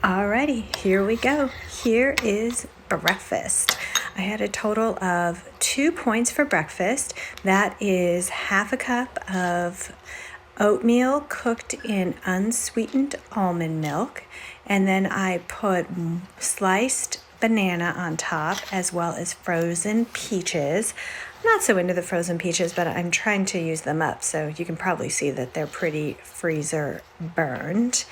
Alrighty, here we go. Here is breakfast. I had a total of 2 points for breakfast. That is half a cup of oatmeal cooked in unsweetened almond milk, and then I put sliced banana on top as well as frozen peaches. I'm not so into the frozen peaches, but I'm trying to use them up, so you can probably see that they're pretty freezer burned.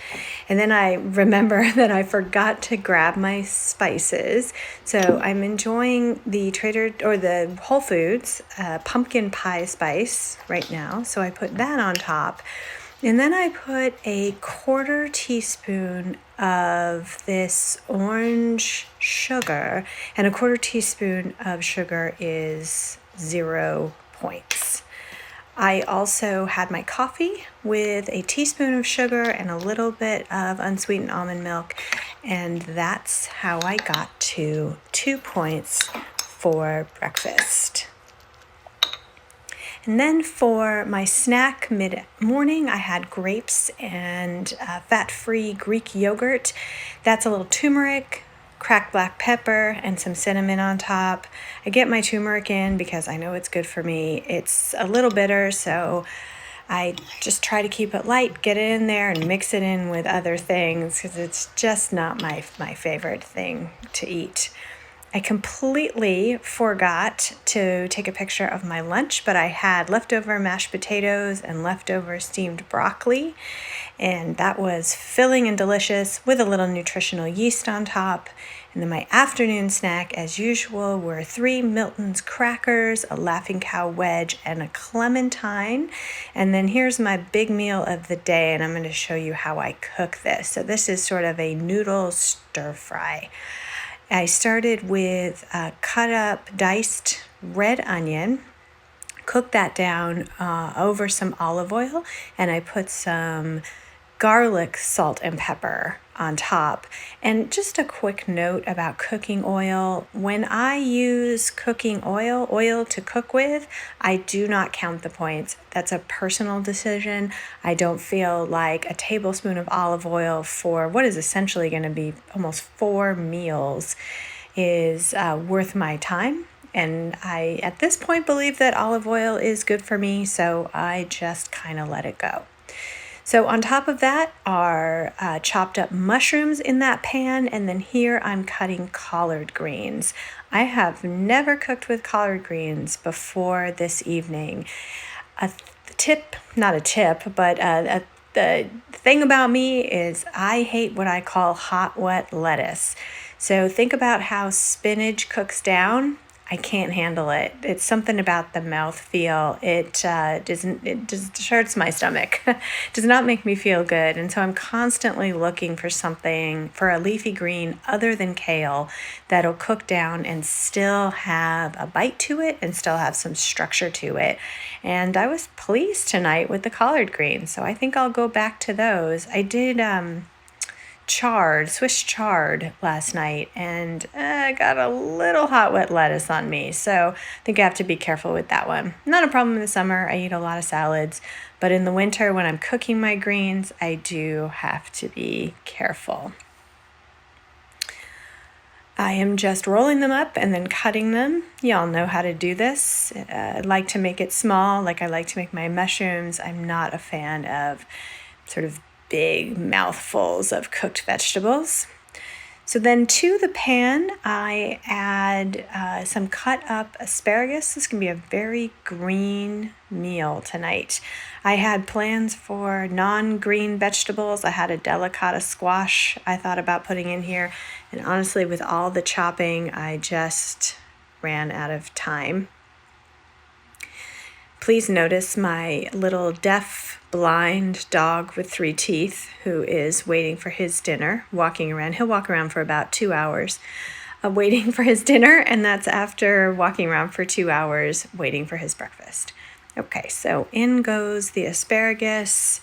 And then I remember that I forgot to grab my spices, so I'm enjoying the the Whole Foods pumpkin pie spice right now, so I put that on top. And then I put a 1/4 teaspoon of this orange sugar, and a 1/4 teaspoon of sugar is 0 points. I also had my coffee with a teaspoon of sugar and a little bit of unsweetened almond milk, and that's how I got to 2 points for breakfast. And then for my snack mid-morning, I had grapes and fat-free Greek yogurt. That's a little turmeric, cracked black pepper, and some cinnamon on top. I get my turmeric in because I know it's good for me. It's a little bitter, so I just try to keep it light, get it in there, and mix it in with other things because it's just not my favorite thing to eat. I completely forgot to take a picture of my lunch, but I had leftover mashed potatoes and leftover steamed broccoli, and that was filling and delicious with a little nutritional yeast on top. And then my afternoon snack, as usual, were 3 Milton's crackers, a Laughing Cow wedge, and a clementine. And then here's my big meal of the day, and I'm going to show you how I cook this. So this is sort of a noodle stir-fry. I started with cut up diced red onion, cooked that down over some olive oil, and I put some garlic, salt, and pepper on top. And just a quick note about cooking oil. When I use cooking oil to cook with, I do not count the points. That's a personal decision. I don't feel like a tablespoon of olive oil for what is essentially going to be almost 4 meals is worth my time. And I, at this point, believe that olive oil is good for me, so I just kind of let it go. So on top of that are chopped up mushrooms in that pan, and then here I'm cutting collard greens. I have never cooked with collard greens before this evening. The thing about me is I hate what I call hot, wet lettuce. So think about how spinach cooks down. I can't handle it. It's something about the mouthfeel. It just hurts my stomach. Does not make me feel good. And so I'm constantly looking for something, for a leafy green other than kale, that'll cook down and still have a bite to it and still have some structure to it. And I was pleased tonight with the collard greens, so I think I'll go back to those. I did Swiss chard last night, and I got a little hot wet lettuce on me, so I think I have to be careful with that one. Not a problem in the summer. I eat a lot of salads, but in the winter when I'm cooking my greens, I do have to be careful. I am just rolling them up and then cutting them. Y'all know how to do this. I like to make it small, like I like to make my mushrooms. I'm not a fan of sort of big mouthfuls of cooked vegetables. So then to the pan, I add some cut up asparagus. This can be a very green meal tonight. I had plans for non-green vegetables. I had a delicata squash I thought about putting in here. And honestly, with all the chopping, I just ran out of time. Please notice my little deaf, blind dog with 3 teeth who is waiting for his dinner, walking around. He'll walk around for about 2 hours waiting for his dinner, and that's after walking around for 2 hours waiting for his breakfast. Okay, so in goes the asparagus.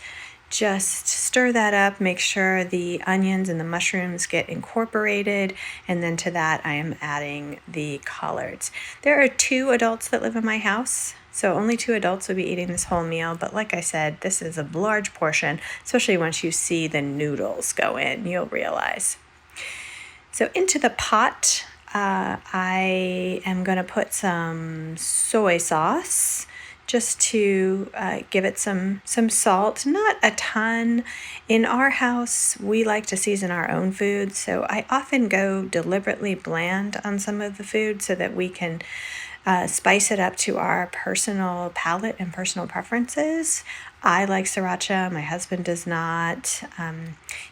Just stir that up, make sure the onions and the mushrooms get incorporated, and then to that I am adding the collards. There are 2 adults that live in my house, so only 2 adults will be eating this whole meal, but like I said, this is a large portion, especially once you see the noodles go in, you'll realize. So into the pot, I am going to put some soy sauce, just to give it some salt, not a ton. In our house, we like to season our own food, so I often go deliberately bland on some of the food so that we can spice it up to our personal palate and personal preferences. I like sriracha, my husband does not.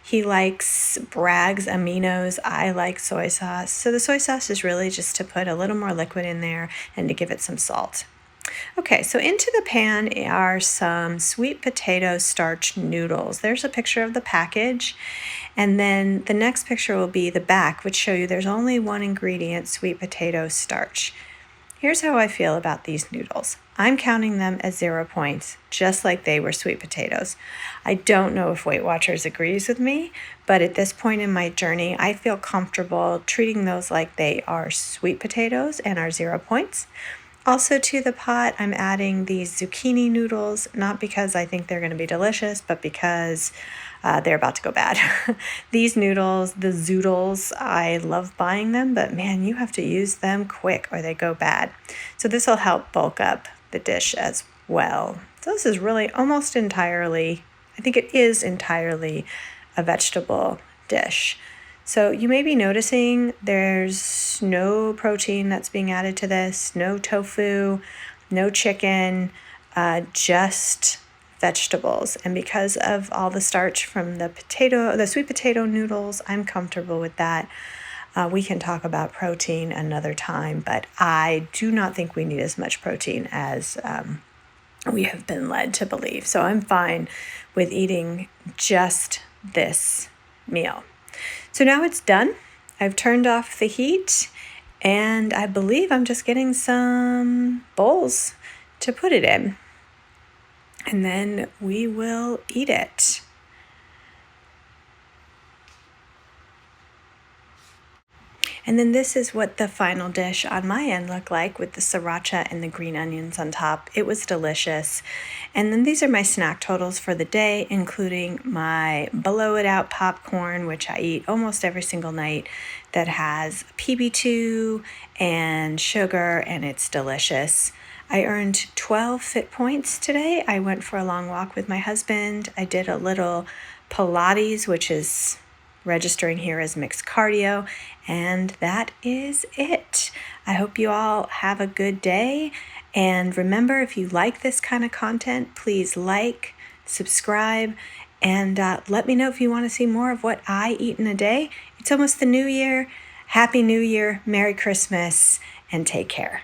He likes Bragg's aminos, I like soy sauce. So the soy sauce is really just to put a little more liquid in there and to give it some salt. Okay, so into the pan are some sweet potato starch noodles. There's a picture of the package, and then the next picture will be the back, which show you there's only one ingredient, sweet potato starch. Here's how I feel about these noodles. I'm counting them as 0 points, just like they were sweet potatoes. I don't know if Weight Watchers agrees with me, but at this point in my journey, I feel comfortable treating those like they are sweet potatoes and are 0 points. Also to the pot, I'm adding these zucchini noodles, not because I think they're going to be delicious, but because they're about to go bad. These noodles, the zoodles, I love buying them, but man, you have to use them quick or they go bad. So this will help bulk up the dish as well. So this is really almost entirely, I think it is entirely a vegetable dish. So you may be noticing there's no protein that's being added to this, no tofu, no chicken, just vegetables. And because of all the starch from the sweet potato noodles, I'm comfortable with that. We can talk about protein another time, but I do not think we need as much protein as we have been led to believe. So I'm fine with eating just this meal. So now it's done. I've turned off the heat, and I believe I'm just getting some bowls to put it in. And then we will eat it. And then this is what the final dish on my end looked like with the sriracha and the green onions on top. It was delicious. And then these are my snack totals for the day, including my blow it out popcorn, which I eat almost every single night, that has PB2 and sugar, and it's delicious. I earned 12 fit points today. I went for a long walk with my husband. I did a little Pilates, which is registering here as mixed cardio, and that is it. I hope you all have a good day, and remember, if you like this kind of content, please like, subscribe, and let me know if you want to see more of what I eat in a day. It's almost the new year. Happy New Year, Merry Christmas, and take care.